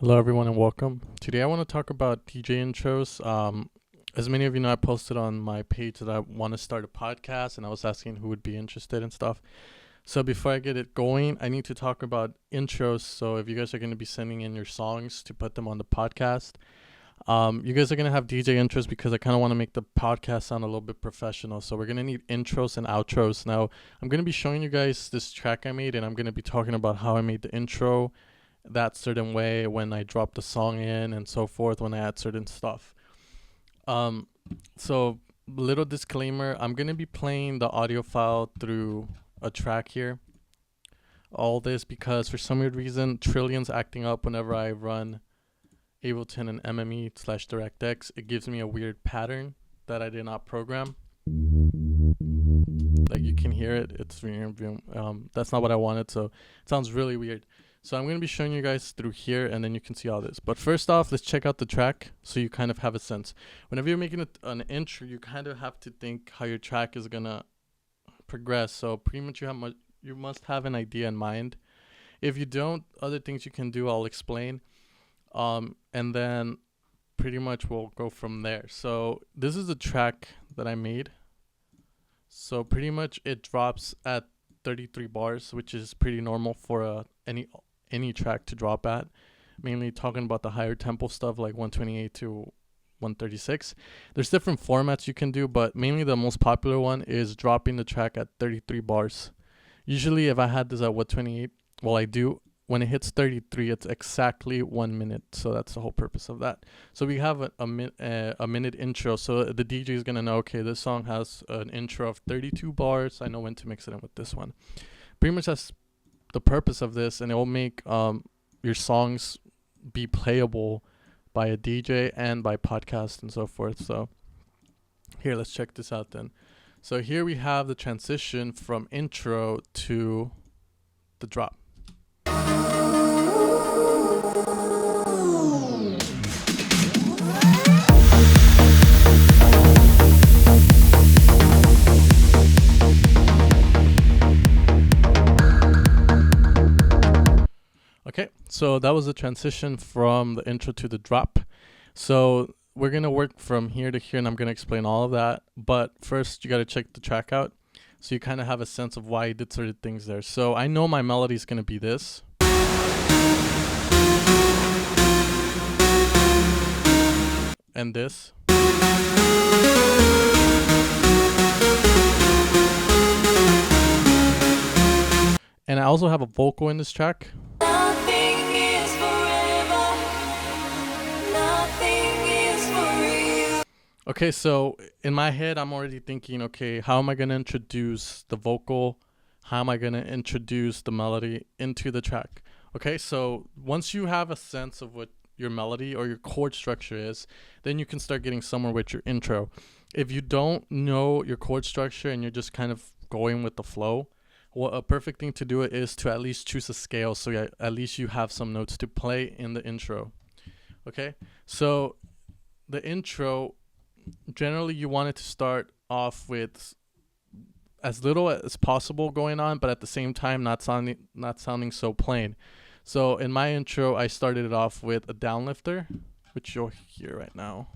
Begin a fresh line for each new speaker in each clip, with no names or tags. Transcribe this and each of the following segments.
Hello, everyone, and welcome. Today, I want to talk about DJ intros. As many of you know, I posted on my page that I want to start a podcast, and I was asking who would be interested in stuff. So before I get it going, I need to talk about intros. So if you guys are going to be sending in your songs to put them on the podcast, you guys are going to have DJ intros because I kind of want to make the podcast sound a little bit professional. So we're going to need intros and outros. Now, I'm going to be showing you guys this track I made, and I'm going to be talking about how I made the intro that certain way when I drop the song in and so forth when I add certain stuff. So little disclaimer, I'm going to be playing the audio file through a track here. All this because for some weird reason, Trillion's acting up whenever I run Ableton and MME/DirectX. It gives me a weird pattern that I did not program. Like you can hear it. It's that's not what I wanted, so it sounds really weird. So I'm going to be showing you guys through here, and then you can see all this. But first off, let's check out the track so you kind of have a sense. Whenever you're making an intro, you kind of have to think how your track is going to progress. So pretty much you must have an idea in mind. If you don't, other things you can do, I'll explain. And then pretty much we'll go from there. So this is the track that I made. So pretty much it drops at 33 bars, which is pretty normal for any track to drop at, mainly talking about the higher tempo stuff like 128 to 136. There's different formats you can do, but mainly the most popular one is dropping the track at 33 bars. Usually if I had this at 128, well, I do. When it hits 33, it's exactly 1 minute. So that's the whole purpose of that. So we have a minute intro. So the DJ is going to know, okay, this song has an intro of 32 bars. I know when to mix it in with this one. Pretty much that's the purpose of this, and it will make your songs be playable by a DJ and by podcast and so forth. So here, let's check this out then. So here we have the transition from intro to the drop. Okay, so that was the transition from the intro to the drop. So we're going to work from here to here, and I'm going to explain all of that. But first, you got to check the track out so you kind of have a sense of why I did certain things there. So I know my melody is going to be this. And this. And I also have a vocal in this track. Okay, so in my head, I'm already thinking, okay, how am I going to introduce the vocal? How am I going to introduce the melody into the track? Okay, so once you have a sense of what your melody or your chord structure is, then you can start getting somewhere with your intro. If you don't know your chord structure and you're just kind of going with the flow, well, a perfect thing to do is to at least choose a scale so at least you have some notes to play in the intro. Okay, so the intro, generally you want it to start off with as little as possible going on, but at the same time not sounding so plain. So in my intro, I started it off with a downlifter, which you'll hear right now.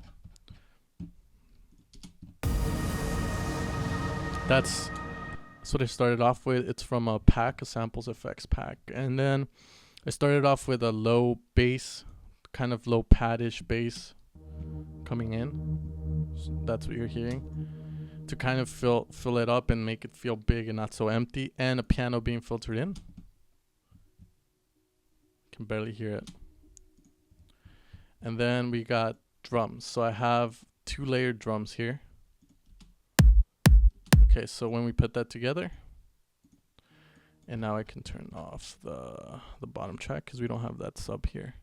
That's what I started off with. It's from a pack, a samples effects pack. And then I started off with a low bass, kind of low pad-ish bass coming in. So that's what you're hearing. To kind of fill it up and make it feel big and not so empty. And a piano being filtered in. Can barely hear it. And then we got drums. So I have 2 layered drums here. Okay, so when we put that together, and now I can turn off the bottom track because we don't have that sub here.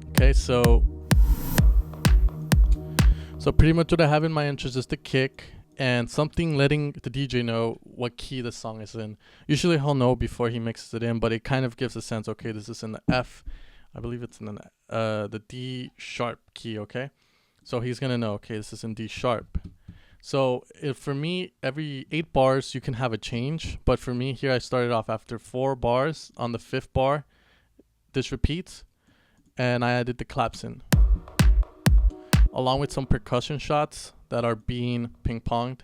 Okay, so pretty much what I have in my intro is just a kick and something letting the DJ know what key the song is in. Usually he'll know before he mixes it in, but it kind of gives a sense, okay, this is in the F. I believe it's in the D sharp key, okay? So he's going to know, okay, this is in D sharp. So for me, every 8 bars you can have a change, but for me here I started off after 4 bars. On the 5th bar, this repeats, and I added the claps in, along with some percussion shots that are being ping-ponged.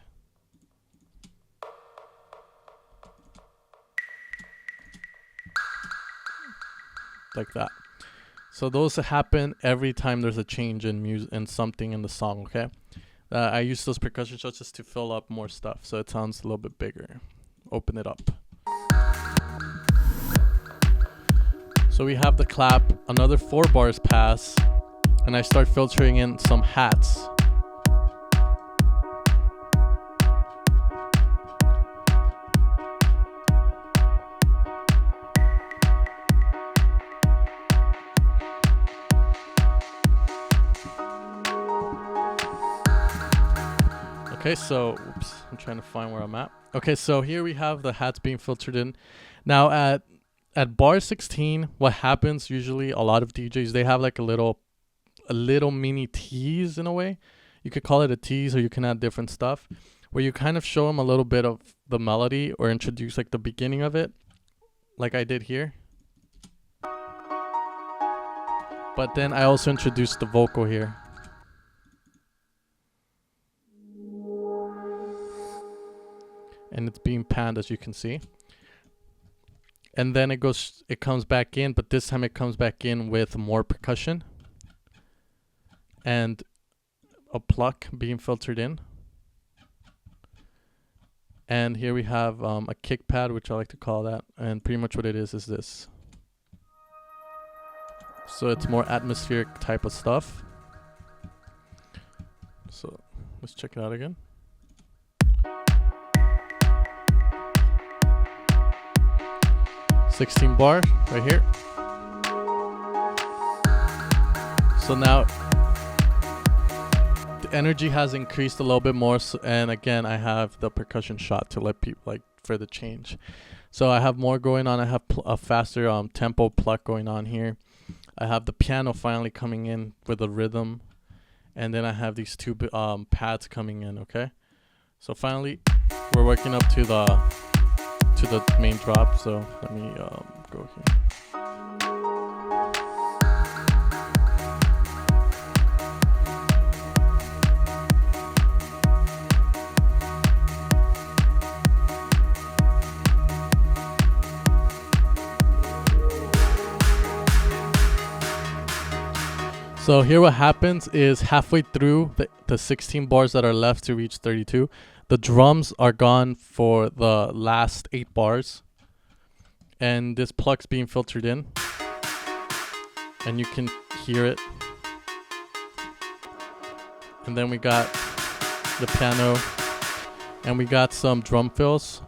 Like that. So those happen every time there's a change in music and something in the song, okay? I use those percussion shots just to fill up more stuff, so it sounds a little bit bigger. Open it up. So we have the clap, another 4 bars pass, and I start filtering in some hats. Okay, so oops, I'm trying to find where I'm at. Okay, so here we have the hats being filtered in. Now at bar 16, what happens usually, a lot of DJs, they have like a little mini tease in a way. You could call it a tease, or you can add different stuff where you kind of show them a little bit of the melody or introduce like the beginning of it, like I did here. But then I also introduced the vocal here. And it's being panned, as you can see. And then it comes back in, but this time it comes back in with more percussion and a pluck being filtered in. And here we have a kick pad, which I like to call that. And pretty much what it is this. So it's more atmospheric type of stuff. So let's check it out again. $16 bar right here. So now the energy has increased a little bit more, and again I have the percussion shot to let people like for the change. So I have more going on. I have a faster tempo pluck going on here. I have the piano finally coming in with a rhythm, and then I have these 2 pads coming in. Okay, so finally we're working up to the main drop. So let me go here. So here what happens is halfway through the 16 bars that are left to reach 32, the drums are gone for the last 8 bars, and this pluck's being filtered in, and you can hear it. And then we got the piano, and we got some drum fills,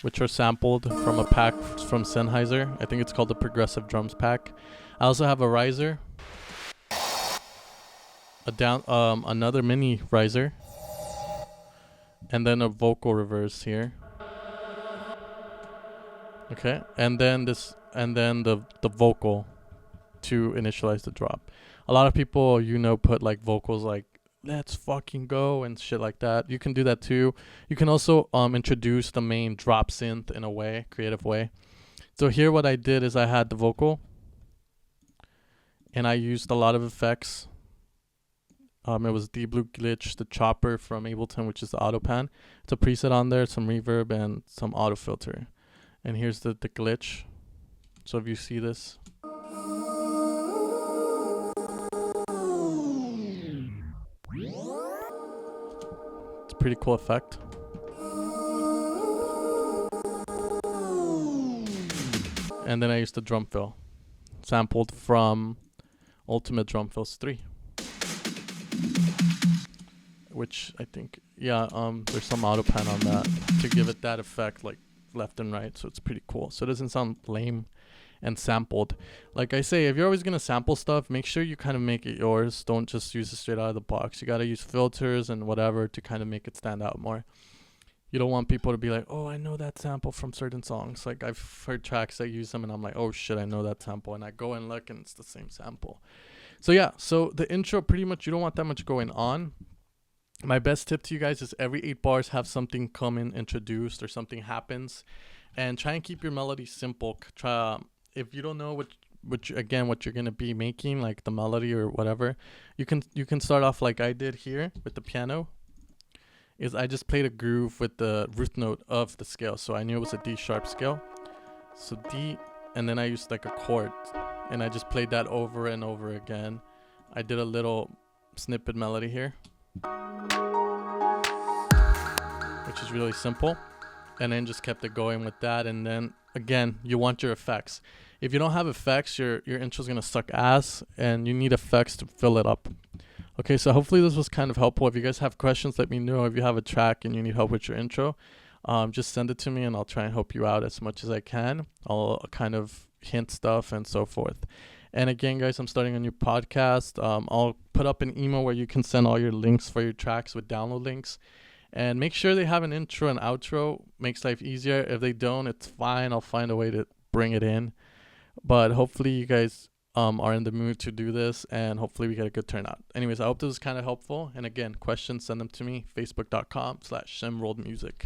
which are sampled from a pack from Sennheiser. I think it's called the Progressive Drums pack. I also have a riser, another mini riser, and then a vocal reverse here. Okay, and then the vocal to initialize the drop. A lot of people, put like vocals like "let's fucking go" and shit like that. You can do that too. You can also introduce the main drop synth in a creative way. So here what I did is I had the vocal, and I used a lot of effects. It was the Blue Glitch, the chopper from Ableton, which is the auto pan. It's a preset on there, some reverb and some auto filter. And here's the glitch. So if you see this, it's a pretty cool effect. And then I used the drum fill, sampled from Ultimate Drum Fills 3. Which I think, there's some auto pan on that to give it that effect, like left and right. So it's pretty cool. So it doesn't sound lame and sampled. Like I say, if you're always going to sample stuff, make sure you kind of make it yours. Don't just use it straight out of the box. You got to use filters and whatever to kind of make it stand out more. You don't want people to be like, oh, I know that sample from certain songs. Like I've heard tracks that use them and I'm like, oh shit, I know that sample. And I go and look and it's the same sample. So yeah, so the intro, pretty much you don't want that much going on. My best tip to you guys is every 8 bars have something come in introduced or something happens, and try and keep your melody simple. Try if you don't know what you're gonna be making, like the melody or whatever, you can start off like I did here with the piano. Is I just played a groove with the root note of the scale, so I knew it was a D sharp scale. So D, and then I used like a chord, and I just played that over and over again. I did a little snippet melody here, which is really simple, and then just kept it going with that. And then again, you want your effects. If you don't have effects, your intro's gonna suck ass, and you need effects to fill it up. Okay, so hopefully this was kind of helpful. If you guys have questions, let me know. If you have a track and you need help with your intro, just send it to me and I'll try and help you out as much as I can. I'll kind of hint stuff and so forth. And again, guys, I'm starting a new podcast. I'll put up an email where you can send all your links for your tracks with download links. And make sure they have an intro and outro. Makes life easier. If they don't, it's fine. I'll find a way to bring it in. But hopefully you guys are in the mood to do this, and hopefully we get a good turnout. Anyways, I hope this was kind of helpful. And again, questions, send them to me, facebook.com/simworldmusic.